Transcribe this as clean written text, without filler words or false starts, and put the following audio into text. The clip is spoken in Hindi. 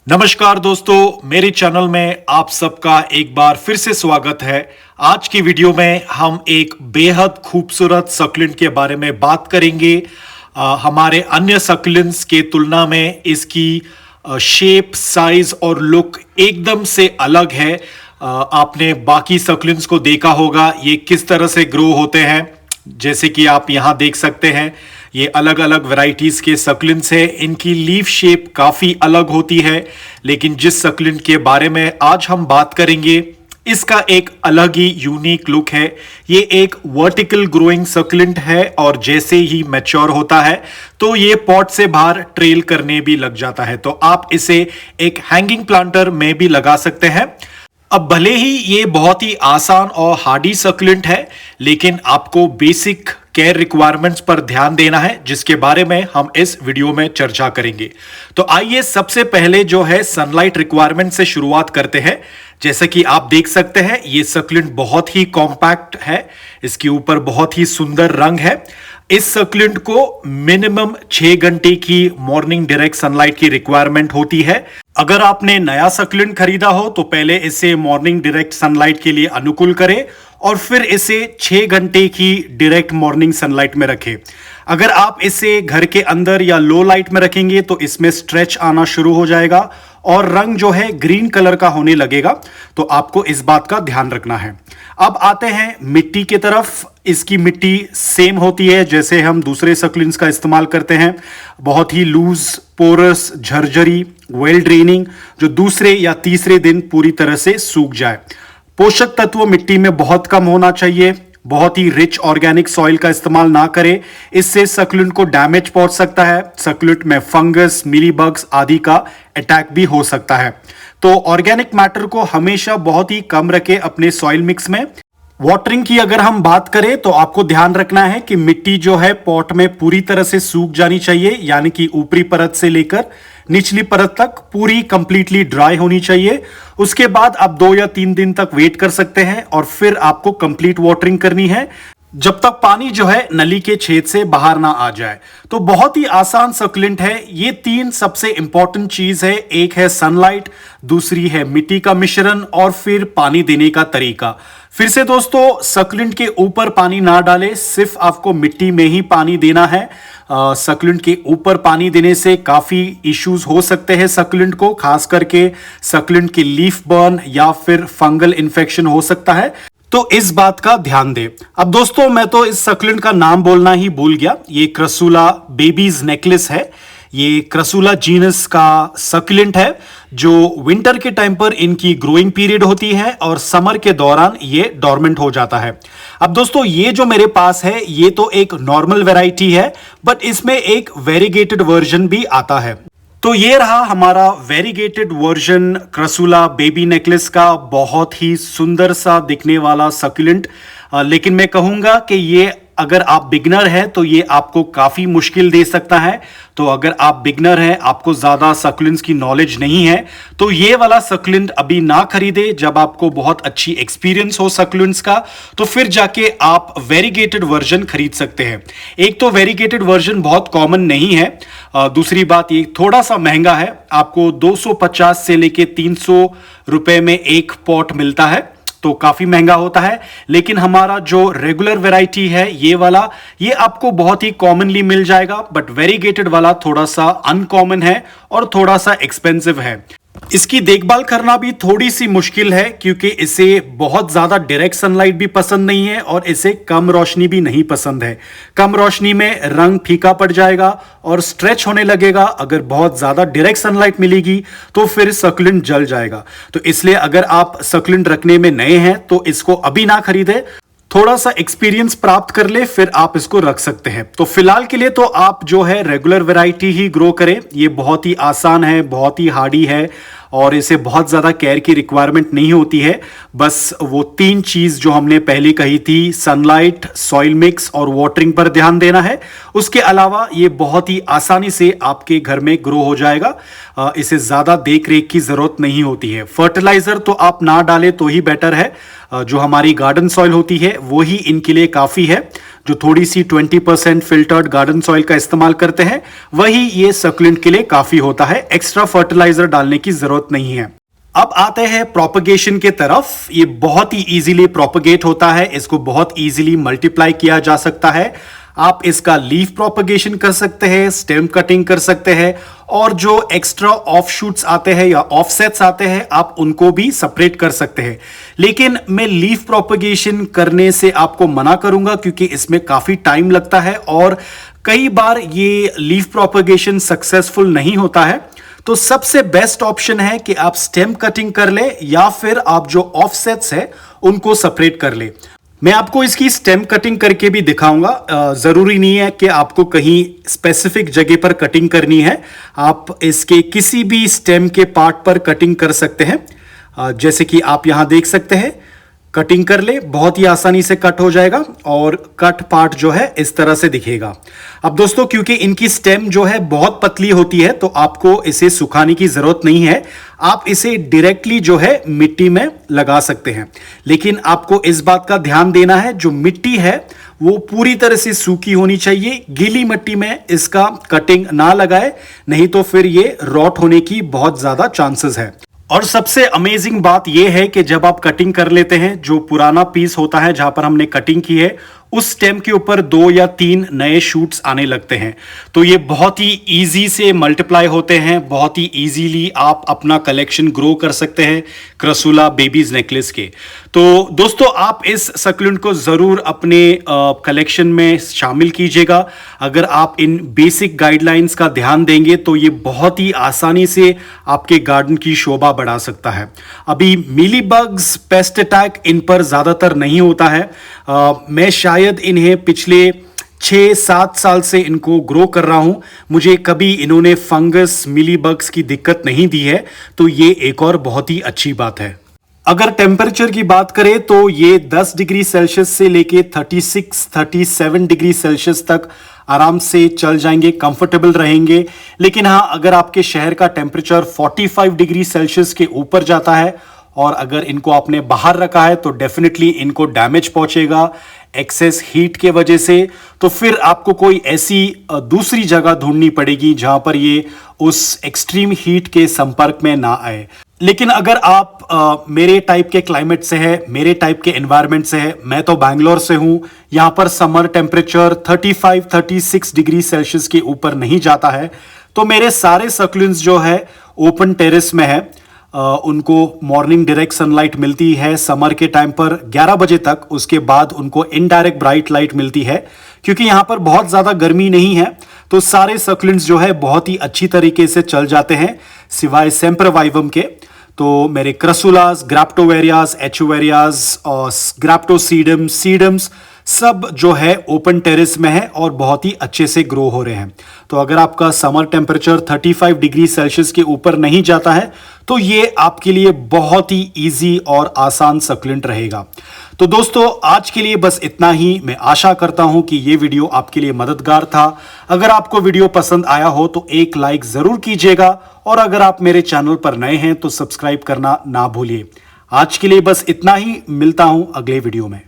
नमस्कार दोस्तों, मेरे चैनल में आप सबका एक बार फिर से स्वागत है। आज की वीडियो में हम एक बेहद खूबसूरत सक्लेंट के बारे में बात करेंगे। हमारे अन्य सक्लेंट्स के तुलना में इसकी शेप, साइज और लुक एकदम से अलग है। आपने बाकी सक्लेंट्स को देखा होगा, ये किस तरह से ग्रो होते हैं। जैसे कि आप यहां देख सकते हैं, ये अलग अलग वैरायटीज के सक्लेंट्स हैं। इनकी लीफ शेप काफी अलग होती है, लेकिन जिस सक्लेंट के बारे में आज हम बात करेंगे इसका एक अलग ही यूनिक लुक है। ये एक वर्टिकल ग्रोइंग सक्लेंट है और जैसे ही मैच्योर होता है तो ये पॉट से बाहर ट्रेल करने भी लग जाता है। तो आप इसे एक हैंगिंग प्लांटर में भी लगा सकते हैं। अब भले ही ये बहुत ही आसान और हार्डी सक्लेंट है, लेकिन आपको बेसिक केयर रिक्वायरमेंट्स पर ध्यान देना है, जिसके बारे में हम इस वीडियो में चर्चा करेंगे। तो आइए सबसे पहले जो है सनलाइट रिक्वायरमेंट से शुरुआत करते हैं। जैसे कि आप देख सकते हैं, ये सक्लेंट बहुत ही कॉम्पैक्ट है, इसके ऊपर बहुत ही सुंदर रंग है। इस सक्लेंट को मिनिमम 6 घंटे की मॉर्निंग डायरेक्ट सनलाइट की रिक्वायरमेंट होती है। अगर आपने नया सक्लेंट खरीदा हो तो पहले इसे मॉर्निंग डायरेक्ट सनलाइट के लिए अनुकूल करें और फिर इसे 6 घंटे की डायरेक्ट मॉर्निंग सनलाइट में रखें। अगर आप इसे घर के अंदर या लो लाइट में रखेंगे तो इसमें स्ट्रेच आना शुरू हो जाएगा और रंग जो है ग्रीन कलर का होने लगेगा। तो आपको इस बात का ध्यान रखना है। अब आते हैं मिट्टी की तरफ। इसकी मिट्टी सेम होती है जैसे हम दूसरे सक्लेंट्स का इस्तेमाल करते हैं, बहुत ही लूज, पोरस, झरझरी, वेल ड्रेनिंग, जो दूसरे या तीसरे दिन पूरी तरह से सूख जाए। पोषक तत्व मिट्टी में बहुत कम होना चाहिए। बहुत ही रिच ऑर्गेनिक सॉइल का इस्तेमाल ना करें, इससे सक्लेंट को डैमेज पहुंच सकता है। सक्लेंट में फंगस, मिलीबग्स आदि का अटैक भी हो सकता है। तो ऑर्गेनिक मैटर को हमेशा बहुत ही कम रखें अपने सॉइल मिक्स में। वाटरिंग की अगर हम बात करें तो आपको ध्यान रखना है कि मिट्टी जो है पॉट में पूरी तरह से सूख जानी चाहिए, यानी कि ऊपरी परत से लेकर निचली परत तक पूरी कंप्लीटली ड्राई होनी चाहिए। उसके बाद आप 2 या 3 दिन तक वेट कर सकते हैं और फिर आपको कंप्लीट वाटरिंग करनी है, जब तक पानी जो है नली के छेद से बाहर ना आ जाए। तो बहुत ही आसान सक्लेंट है। ये 3 सबसे इंपॉर्टेंट चीज है। एक है सनलाइट, दूसरी है मिट्टी का मिश्रण और फिर पानी देने का तरीका। फिर से दोस्तों, सक्लेंट के ऊपर पानी ना डालें, सिर्फ आपको मिट्टी में ही पानी देना है। सक्लेंट के ऊपर पानी देने से काफी इश्यूज हो सकते हैं सक्लेंट को, खास करके सक्लेंट की लीफ बर्न या फिर फंगल इन्फेक्शन हो सकता है। तो इस बात का ध्यान दें। अब दोस्तों, मैं तो इस सक्लेंट का नाम बोलना ही भूल गया। ये क्रसूला बेबीज नेकलेस है। ये क्रसूला जीनस का सक्लेंट है, जो विंटर के टाइम पर इनकी ग्रोइंग पीरियड होती है और समर के दौरान ये डोरमेंट हो जाता है। अब दोस्तों, ये जो मेरे पास है ये तो एक नॉर्मल वैरायटी है, बट इसमें एक वेरीगेटेड वर्जन भी आता है। तो ये रहा हमारा वेरीगेटेड वर्जन क्रसूला बेबी नेकलेस का, बहुत ही सुंदर सा दिखने वाला सक्लेंट। लेकिन मैं कहूंगा कि ये अगर आप बिगनर हैं तो ये आपको काफी मुश्किल दे सकता है। तो अगर आप बिगनर हैं, आपको ज्यादा सक्लेंट्स की नॉलेज नहीं है, तो ये वाला सक्लेंट अभी ना खरीदे। जब आपको बहुत अच्छी एक्सपीरियंस हो सक्लेंट्स का, तो फिर जाके आप वेरीगेटेड वर्जन खरीद सकते हैं। एक तो वेरीगेटेड वर्जन बहुत कॉमन नहीं है, दूसरी बात ये थोड़ा सा महंगा है। आपको 250 से लेके 300 रुपए में एक पॉट मिलता है, तो काफी महंगा होता है। लेकिन हमारा जो रेगुलर वैरायटी है ये वाला, ये आपको बहुत ही कॉमनली मिल जाएगा। बट वेरीगेटेड वाला थोड़ा सा अनकॉमन है और थोड़ा सा एक्सपेंसिव है। इसकी देखभाल करना भी थोड़ी सी मुश्किल है, क्योंकि इसे बहुत ज्यादा डायरेक्ट सनलाइट भी पसंद नहीं है और इसे कम रोशनी भी नहीं पसंद है। कम रोशनी में रंग फीका पड़ जाएगा और स्ट्रेच होने लगेगा। अगर बहुत ज्यादा डायरेक्ट सनलाइट मिलेगी तो फिर सक्लेंट जल जाएगा। तो इसलिए अगर आप सक्लेंट रखने में नए हैं तो इसको अभी ना खरीदे, थोड़ा सा एक्सपीरियंस प्राप्त कर ले, फिर आप इसको रख सकते हैं। तो फिलहाल के लिए तो आप जो है रेगुलर वैरायटी ही ग्रो करें। ये बहुत ही आसान है, बहुत ही हार्डी है और इसे बहुत ज़्यादा केयर की रिक्वायरमेंट नहीं होती है। बस वो 3 चीज़ जो हमने पहले कही थी, सनलाइट, सॉइल मिक्स और वाटरिंग पर ध्यान देना है। उसके अलावा ये बहुत ही आसानी से आपके घर में ग्रो हो जाएगा। इसे ज़्यादा देख रेख की ज़रूरत नहीं होती है। फर्टिलाइज़र तो आप ना डालें तो ही बेटर है। जो हमारी गार्डन सॉइल होती है वो ही इनके लिए काफ़ी है। जो थोड़ी सी 20% फिल्टर्ड गार्डन सॉइल का इस्तेमाल करते हैं वही ये सक्यूलेंट के लिए काफ़ी होता है, एक्स्ट्रा फर्टिलाइजर डालने की ज़रूरत नहीं है। अब आते हैं प्रोपगेशन के तरफ। ये बहुत ही इजीली प्रोपगेट होता है, इसको बहुत इजीली मल्टीप्लाई किया जा सकता है। आप इसका लीफ प्रोपगेशन कर सकते हैं, स्टेम कटिंग कर सकते हैं, और जो एक्स्ट्रा ऑफशूट्स आते हैं या ऑफसेट्स आते हैं आप उनको भी सेपरेट कर सकते हैं। लेकिन मैं लीफ प्रोपगेशन करने से आपको मना करूंगा क्योंकि इसमें काफी टाइम लगता है और कई बार ये लीफ प्रोपगेशन सक्सेसफुल नहीं होता है। तो सबसे बेस्ट ऑप्शन है कि आप स्टेम कटिंग कर ले या फिर आप जो ऑफसेट्स है उनको सेपरेट कर ले। मैं आपको इसकी स्टेम कटिंग करके भी दिखाऊंगा। जरूरी नहीं है कि आपको कहीं स्पेसिफिक जगह पर कटिंग करनी है, आप इसके किसी भी स्टेम के पार्ट पर कटिंग कर सकते हैं। जैसे कि आप यहां देख सकते हैं, कटिंग कर ले, बहुत ही आसानी से कट हो जाएगा और कट पार्ट जो है इस तरह से दिखेगा। अब दोस्तों क्योंकि इनकी स्टेम जो है बहुत पतली होती है तो आपको इसे सुखाने की जरूरत नहीं है, आप इसे डायरेक्टली जो है मिट्टी में लगा सकते हैं। लेकिन आपको इस बात का ध्यान देना है, जो मिट्टी है वो पूरी तरह से सूखी होनी चाहिए। गीली मिट्टी में इसका कटिंग ना लगाए, नहीं तो फिर ये रॉट होने की बहुत ज्यादा चांसेस है। और सबसे अमेजिंग बात यह है कि जब आप कटिंग कर लेते हैं, जो पुराना पीस होता है जहां पर हमने कटिंग की है उस स्टेम के ऊपर 2 या 3 नए शूट्स आने लगते हैं। तो ये बहुत ही इजी से मल्टीप्लाई होते हैं, बहुत ही इजीली आप अपना कलेक्शन ग्रो कर सकते हैं क्रसूला बेबीज नेकलेस के। तो दोस्तों आप इस सक्यूलेंट को जरूर अपने कलेक्शन में शामिल कीजिएगा। अगर आप इन बेसिक गाइडलाइंस का ध्यान देंगे तो ये बहुत ही आसानी से आपके गार्डन की शोभा बढ़ा सकता है। अभी mealy bugs, paste attack in पर ज्यादातर नहीं होता है। मैं शायद इन्हें पिछले 6-7 साल से इनको ग्रो कर रहा हूं, मुझे कभी इन्होंने फंगस, मिली बग्स की दिक्कत नहीं दी है, तो ये एक और बहुत ही अच्छी बात है। अगर टेम्परेचर की बात करें तो ये 10 डिग्री सेल्सियस से लेके 36-37 डिग्री सेल्सियस तक आराम से चल जाएंगे, कंफर्टेबल रहेंगे। लेकिन हाँ, अगर आपके शहर का टेम्परेचर 45 डिग्री सेल्सियस के ऊपर जाता है और अगर इनको आपने बाहर रखा है तो डेफिनेटली इनको डैमेज पहुंचेगा एक्सेस हीट के वजह से। तो फिर आपको कोई ऐसी दूसरी जगह ढूंढनी पड़ेगी जहां पर ये उस एक्सट्रीम हीट के संपर्क में ना आए। लेकिन अगर आप मेरे टाइप के क्लाइमेट से है, मेरे टाइप के एनवायरनमेंट से है, मैं तो बैंगलोर से हूं, यहां पर समर टेम्परेचर 35-36 डिग्री सेल्सियस के ऊपर नहीं जाता है, तो मेरे सारे सक्यूलेंट्स जो है ओपन टेरेस में है। उनको मॉर्निंग डायरेक्ट सनलाइट मिलती है समर के टाइम पर 11 बजे तक, उसके बाद उनको इनडायरेक्ट ब्राइट लाइट मिलती है। क्योंकि यहाँ पर बहुत ज़्यादा गर्मी नहीं है तो सारे सक्यूलेंट्स जो है बहुत ही अच्छी तरीके से चल जाते हैं, सिवाय सेम्परवाइवम के। तो मेरे क्रसूलास, ग्राप्टोवेरियाज, एचुवेरियाज और ग्राप्टोसीडम, सीडम्स सब जो है ओपन टेरेस में है और बहुत ही अच्छे से ग्रो हो रहे हैं। तो अगर आपका समर टेम्परेचर 35 डिग्री सेल्सियस के ऊपर नहीं जाता है तो ये आपके लिए बहुत ही इजी और आसान सक्यूलेंट रहेगा। तो दोस्तों आज के लिए बस इतना ही। मैं आशा करता हूं कि ये वीडियो आपके लिए मददगार था। अगर आपको वीडियो पसंद आया हो तो एक लाइक जरूर कीजिएगा और अगर आप मेरे चैनल पर नए हैं तो सब्सक्राइब करना ना भूलिए। आज के लिए बस इतना ही, मिलता हूं अगले वीडियो में।